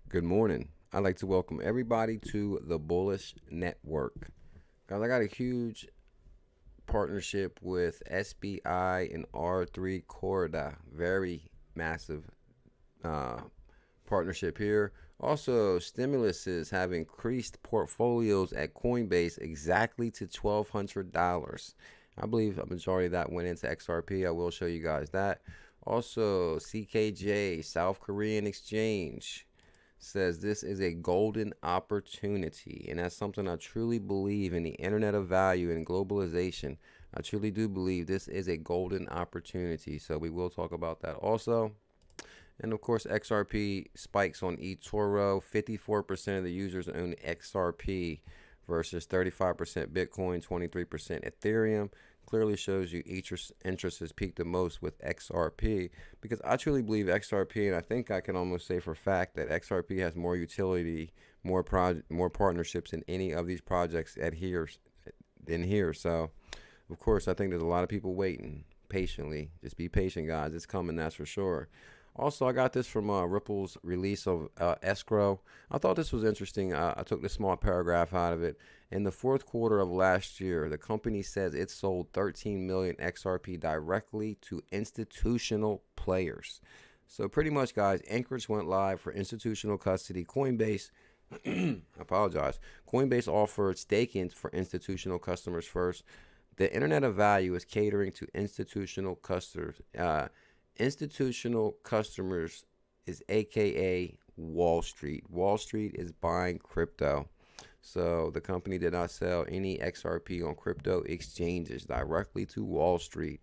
Good morning. I'd like to welcome everybody to the Bullish Network. Guys, I got a huge partnership with SBI and R3 Corda. Very massive uh, partnership here. Also, stimuluses have increased portfolios at Coinbase exactly to $1,200. I believe a majority of that went into XRP. I will show you guys that. Also, CKJ, South Korean Exchange, says this is a golden opportunity. And that's something I truly believe in the internet of value and globalization. I truly do believe this is a golden opportunity. So we will talk about that also. And of course, XRP spikes on eToro. 54% of the users own XRP versus 35% Bitcoin, 23% Ethereum. Clearly shows you each interest has peaked the most with XRP, because I truly believe XRP, and I think I can almost say for a fact that XRP has more utility, more partnerships in any of these projects in here. So, of course, I think there's a lot of people waiting patiently. Just be patient, guys. It's coming, that's for sure. Also, I got this from Ripple's release of escrow. I thought this was interesting. I took this small paragraph out of it. In the fourth quarter of last year, the company says it sold 13 million XRP directly to institutional players. So pretty much, guys, Anchorage went live for institutional custody. Coinbase, I apologize. Coinbase offered staking for institutional customers first. The Internet of Value is catering to institutional customers. Institutional customers is AKA Wall Street. Wall Street is buying crypto. So the company did not sell any XRP on crypto exchanges, directly to Wall Street.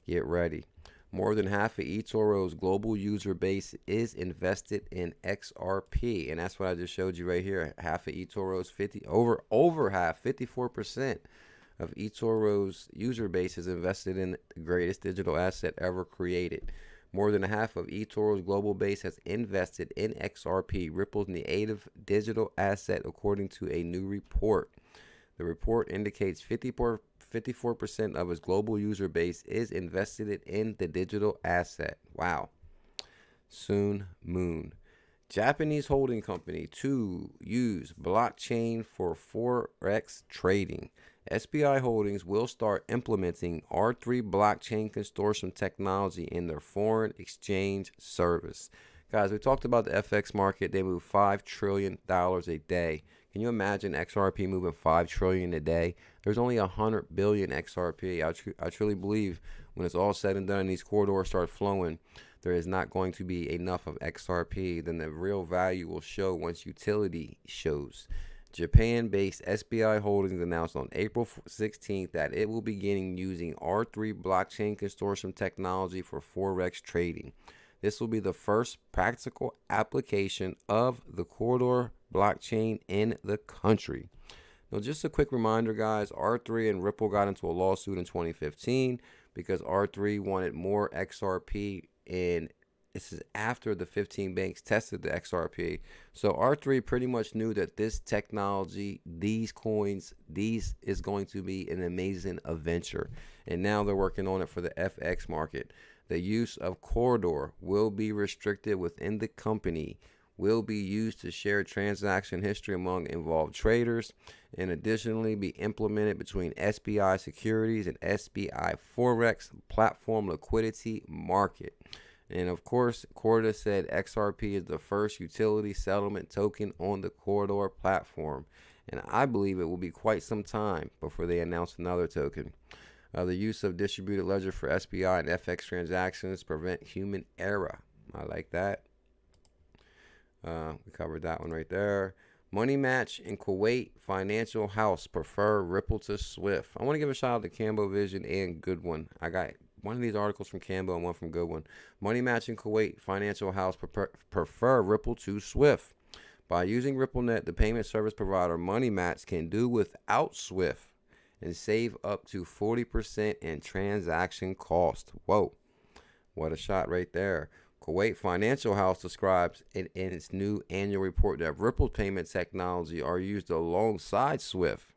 Get ready. More than half of eToro's global user base is invested in XRP, and that's what I just showed you right here. Half of eToro's over half, 54% of eToro's user base is invested in the greatest digital asset ever created. More than half of eToro's global base has invested in XRP, Ripple's native digital asset, according to a new report. The report indicates 54% of its global user base is invested in the digital asset. Wow. Soon Moon. Japanese holding company to use blockchain for forex trading. SBI Holdings will start implementing R3 blockchain consortium technology in their foreign exchange service. Guys, we talked about the FX market. They move $5 trillion a day. Can you imagine XRP moving $5 trillion a day? There's only 100 billion XRP. I truly believe when it's all said and done, these corridors start flowing, there is not going to be enough of XRP. Then the real value will show once utility shows. Japan-based SBI Holdings announced on April 16th that it will begin using R3 blockchain consortium technology for forex trading. This will be the first practical application of the corridor blockchain in the country. Now, just a quick reminder, guys, R3 and Ripple got into a lawsuit in 2015 because R3 wanted more XRP, and this is after the 15 banks tested the XRP. So R3 pretty much knew that this technology, these coins, these is going to be an amazing adventure. And now they're working on it for the FX market. The use of corridor will be restricted within the company, will be used to share transaction history among involved traders, and additionally be implemented between SBI Securities and SBI Forex platform liquidity market. And of course, Corda said XRP is the first utility settlement token on the Corridor platform. And I believe it will be quite some time before they announce another token. The use of distributed ledger for SBI and FX transactions prevent human error. I like that. We covered that one right there. Money Match in Kuwait Financial House prefer Ripple to Swift. I want to give a shout out to Cambo Vision and GoodWin. I got one of these articles from Cambo and one from GoodWin. Money Match in Kuwait Financial House prefer Ripple to Swift. By using RippleNet, the payment service provider Money Match can do without Swift and save up to 40% in transaction cost. Whoa, what a shot right there. Kuwait Financial House describes in its new annual report that Ripple payment technology are used alongside Swift,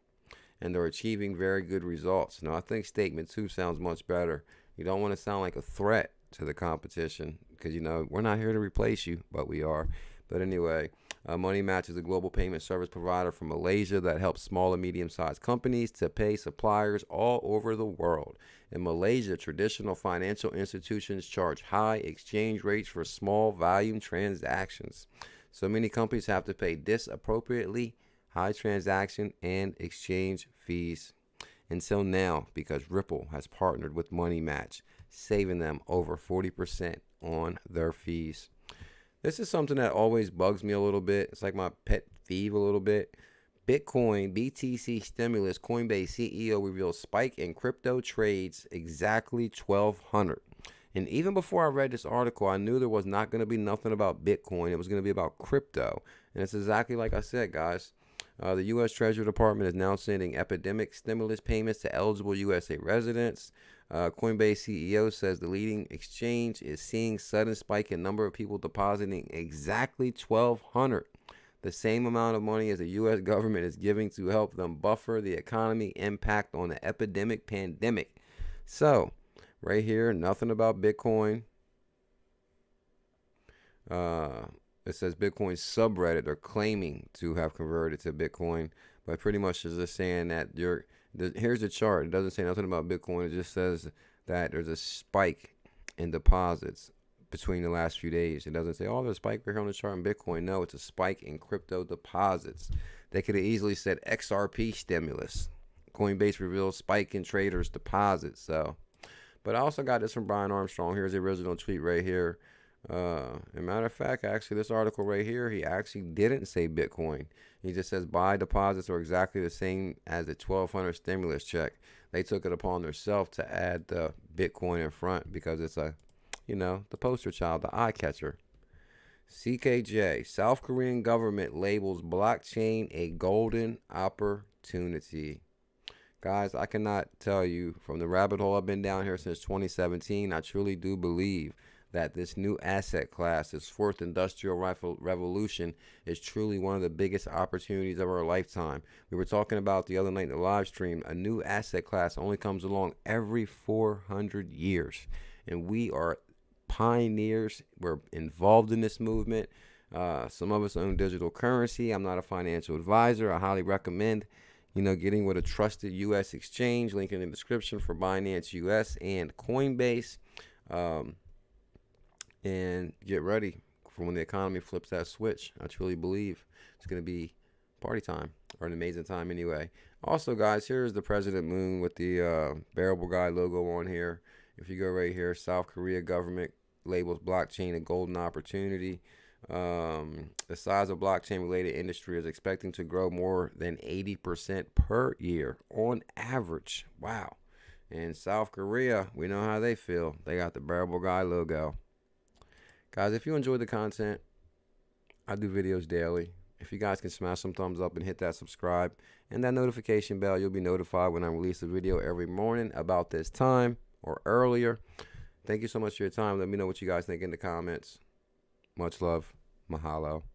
and they're achieving very good results. Now, I think statement 2 sounds much better. You don't want to sound like a threat to the competition because, you know, we're not here to replace you, but we are. But anyway, Money Match is a global payment service provider from Malaysia that helps small and medium-sized companies to pay suppliers all over the world. In Malaysia, traditional financial institutions charge high exchange rates for small volume transactions. So many companies have to pay disappropriately high transaction and exchange fees until now because Ripple has partnered with Money Match, saving them over 40% on their fees. This is something that always bugs me a little bit. It's like my pet peeve a little bit. Bitcoin BTC stimulus. Coinbase CEO reveals spike in crypto trades exactly 1,200. And even before I read this article, I knew there was not going to be nothing about Bitcoin. It was going to be about crypto. And it's exactly like I said, guys. The U.S. Treasury Department is now sending epidemic stimulus payments to eligible USA residents. Coinbase CEO says the leading exchange is seeing sudden spike in number of people depositing exactly 1,200, the same amount of money as the U.S. government is giving to help them buffer the economy impact on the epidemic pandemic. So, right here, nothing about Bitcoin. It says Bitcoin subreddit are claiming to have converted to Bitcoin, but pretty much is just saying that here's the chart. It doesn't say nothing about Bitcoin. It just says that there's a spike in deposits between the last few days. It doesn't say, oh, there's a spike here on the chart in Bitcoin. No, it's a spike in crypto deposits. They could have easily said XRP stimulus. Coinbase reveals spike in traders' deposits. So, but I also got this from Brian Armstrong. Here's the original tweet right here. As a matter of fact, actually, this article right here, he actually didn't say Bitcoin. He just says buy deposits are exactly the same as the 1,200 stimulus check. They took it upon themselves to add the Bitcoin in front because it's the poster child, the eye catcher. CKJ, South Korean government labels blockchain a golden opportunity. Guys, I cannot tell you from the rabbit hole I've been down here since 2017, I truly do believe that this new asset class, this fourth industrial revolution, is truly one of the biggest opportunities of our lifetime. We were talking about the other night in the live stream, a new asset class only comes along every 400 years. And we are pioneers. We're involved in this movement. Some of us own digital currency. I'm not a financial advisor. I highly recommend getting with a trusted U.S. exchange. Link in the description for Binace US and Coinbase. And get ready for when the economy flips that switch. I truly believe it's going to be party time, or an amazing time anyway. Also, guys, here's the President Moon with the bearable guy logo on here. If you go right here, South Korea government labels blockchain a golden opportunity. The size of blockchain-related industry is expecting to grow more than 80% per year on average. Wow. And South Korea, we know how they feel. They got the bearable guy logo. Guys, if you enjoy the content, I do videos daily. If you guys can smash some thumbs up and hit that subscribe and that notification bell, you'll be notified when I release a video every morning about this time or earlier. Thank you so much for your time. Let me know what you guys think in the comments. Much love. Mahalo.